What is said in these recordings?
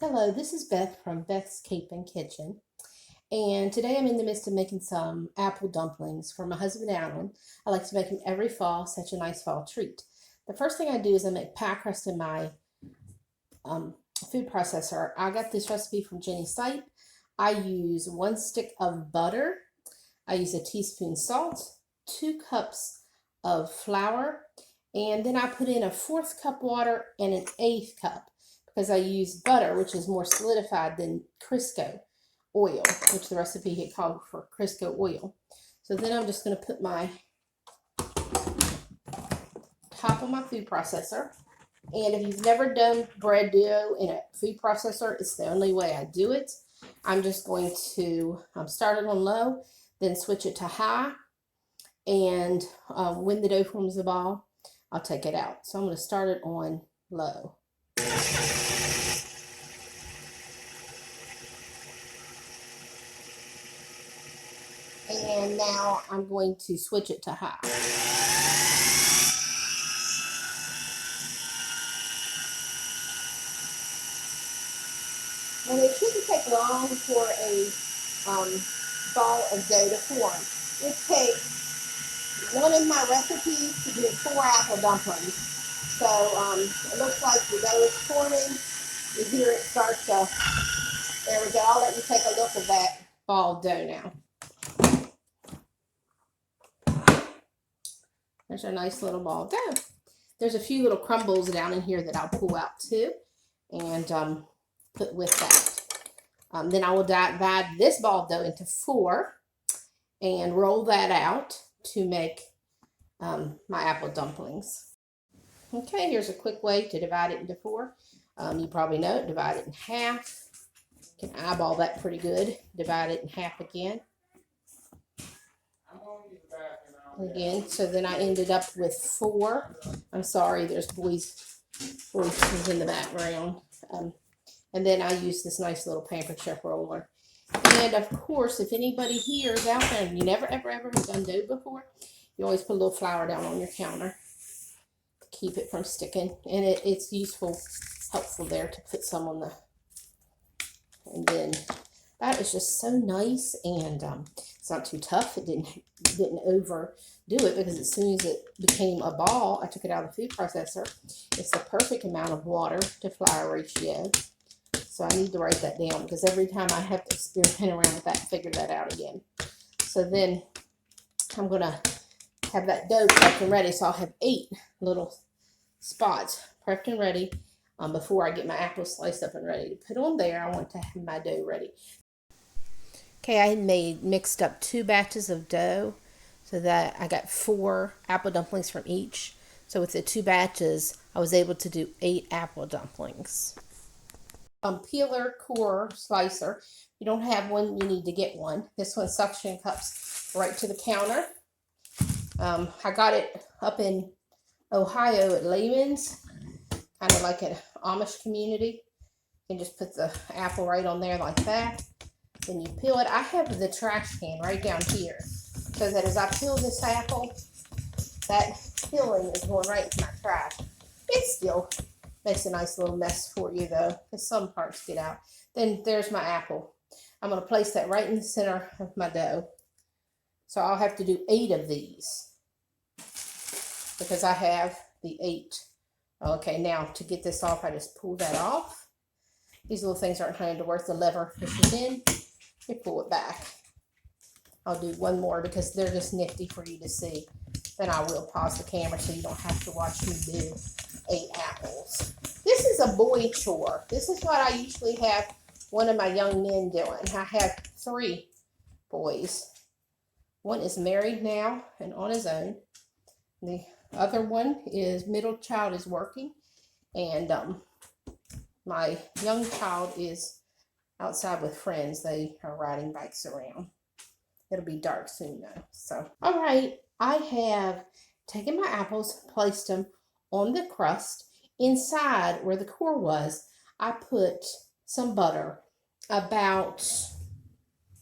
Hello, this is Beth from Beth's Kitchen, and today I'm in the midst of making some apple dumplings for my husband Alan. I like to make them every fall, such a nice fall treat. The first thing I do is I make pie crust in my food processor. I got this recipe from Jenny's site. I use 1 stick of butter. I use a teaspoon salt, 2 cups of flour, and then I put in a 1/4 cup water and an 1/8 cup because I use butter, which is more solidified than Crisco oil, which the recipe had called for Crisco oil. So then I'm just going to put my top of my food processor. And if you've never done bread dough in a food processor, it's the only way I do it. I'm just going to start it on low, then switch it to high. And when the dough forms a ball, I'll take it out. So I'm going to start it on low. And now I'm going to switch it to high. And it shouldn't take long for a ball of dough to form. It takes one of my recipes to do 4 apple dumplings. So it looks like the dough is forming. You hear it start to, there we go. I'll let you take a look at that ball of dough now. There's a nice little ball of dough. There's a few little crumbles down in here that I'll pull out too and put with that. Then I will divide this ball of dough into 4 and roll that out to make my apple dumplings. Okay, here's a quick way to divide it into 4. You probably know it. Divide it in half. You can eyeball that pretty good. Divide it in half again. So then I ended up with 4. I'm sorry, there's boys in the background. And then I use this nice little Pampered Chef roller. And of course, if anybody here is out there and you never ever have done dough before, you always put a little flour down on your counter to keep it from sticking. And it's helpful there to put some on the, and then that is just so nice, and it's not too tough. It didn't overdo it, because as soon as it became a ball, I took it out of the food processor. It's the perfect amount of water to flour ratio. So I need to write that down, because every time I have to experiment around with that, figure that out again. So then I'm going to have that dough prepped and ready. So I'll have 8 little spots prepped and ready before I get my apples sliced up and ready to put on there. I want to have my dough ready. Okay, I had mixed up 2 batches of dough so that I got 4 apple dumplings from each. So with the 2 batches, I was able to do 8 apple dumplings. Peeler, core, slicer. If you don't have one, you need to get one. This one suction cups right to the counter. I got it up in Ohio at Lehman's, kind of like an Amish community. You can just put the apple right on there like that. Then you peel it. I have the trash can right down here, so that as I peel this apple, that peeling is going right into my trash. It still makes a nice little mess for you though, because some parts get out. Then there's my apple. I'm going to place that right in the center of my dough. So I'll have to do 8 of these, because I have the 8. Okay, now to get this off, I just pull that off. These little things aren't trying to work. The lever pushes in. You pull it back. I'll do one more because they're just nifty for you to see. Then I will pause the camera so you don't have to watch me do 8 apples. This is a boy chore. This is what I usually have one of my young men doing. I have 3 boys. One is married now and on his own. The other one is middle child is working, and my young child is outside with friends. They are riding bikes around. It'll be dark soon though. So, all right, I have taken my apples, placed them on the crust. Inside where the core was, I put some butter, about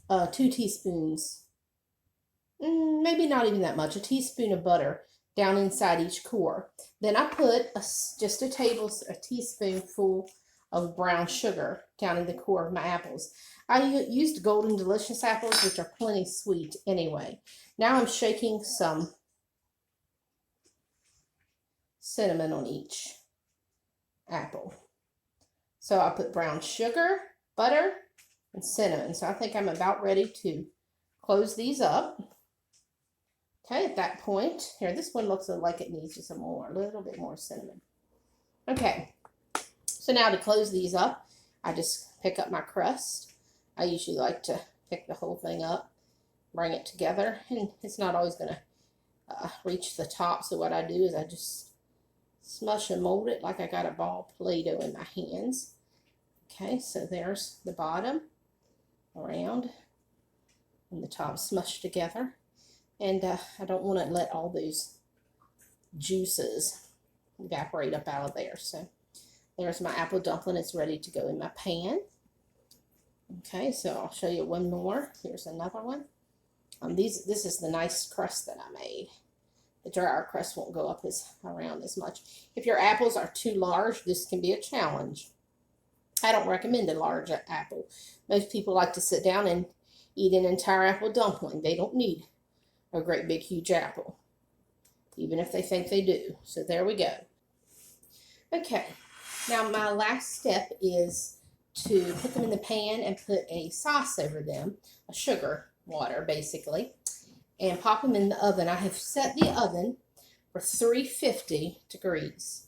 2 teaspoons, maybe not even that much, a teaspoon of butter down inside each core. Then I put just a teaspoonful of brown sugar down in the core of my apples. I used Golden Delicious apples, which are plenty sweet anyway. Now I'm shaking some cinnamon on each apple. So I put brown sugar, butter, and cinnamon. So I think I'm about ready to close these up. Okay, at that point, here, this one looks like it needs just a little bit more cinnamon. Okay, so now to close these up, I just pick up my crust. I usually like to pick the whole thing up, bring it together, and it's not always going to reach the top. So what I do is I just smush and mold it like I got a ball Play-Doh in my hands. Okay, so there's the bottom around and the top smushed together. And I don't want to let all those juices evaporate up out of there. So there's my apple dumpling. It's ready to go in my pan. Okay, so I'll show you one more. Here's another one. This is the nice crust that I made. The drier crust won't go up around as much. If your apples are too large, this can be a challenge. I don't recommend a large apple. Most people like to sit down and eat an entire apple dumpling. They don't need a great big huge apple, even if they think they do. So there we go. Okay, now my last step is to put them in the pan and put a sauce over them, a sugar water basically, and pop them in the oven. I have set the oven for 350 degrees,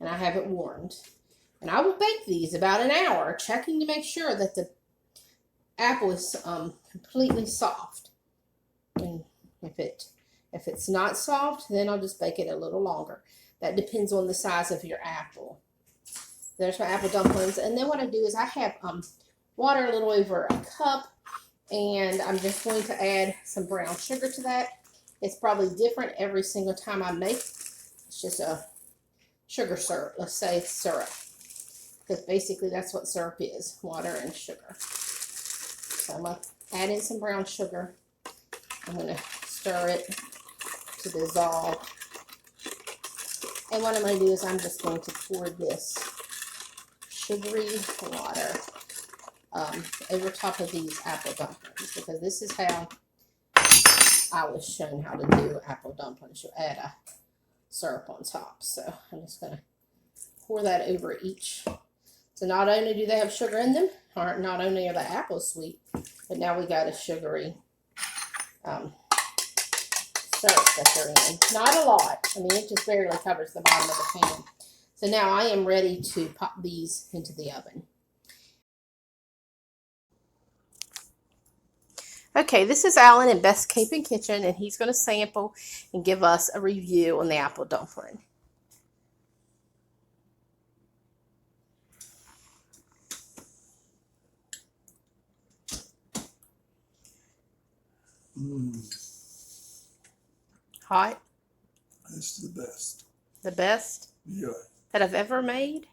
and I have it warmed. And I will bake these about an hour, checking to make sure that the apple is completely soft. And if it's not soft, then I'll just bake it a little longer. That depends on the size of your apple. There's my apple dumplings. And then what I do is I have water a little over a cup, and I'm just going to add some brown sugar to that. It's probably different every single time I make. It's just a sugar syrup. Let's say it's syrup, because basically that's what syrup is, water and sugar. So I'm going to add in some brown sugar. I'm going to stir it to dissolve. And what I'm going to do is I'm just going to pour this sugary water over top of these apple dumplings, because this is how I was shown how to do apple dumplings. You add a syrup on top. So I'm just going to pour that over each. So not only do they have sugar in them, or not only are the apples sweet, but now we got a sugary syrup that they're in. Not a lot. I mean, it just barely covers the bottom of the pan. So now I am ready to pop these into the oven. Okay, this is Alan in Beth's Kitchen, and he's going to sample and give us a review on the apple dumpling. Hot? It's the best. The best? Yeah. That I've ever made?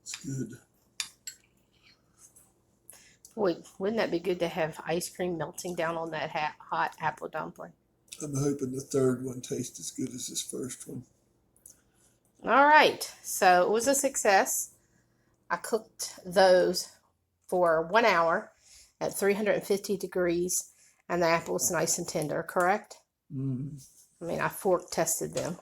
It's good. Boy, wouldn't that be good to have ice cream melting down on that hot apple dumpling? I'm hoping the third one tastes as good as this first one. All right, so it was a success. I cooked those for 1 hour at 350 degrees, and the apple's nice and tender, correct? Mm. I mean, I fork tested them.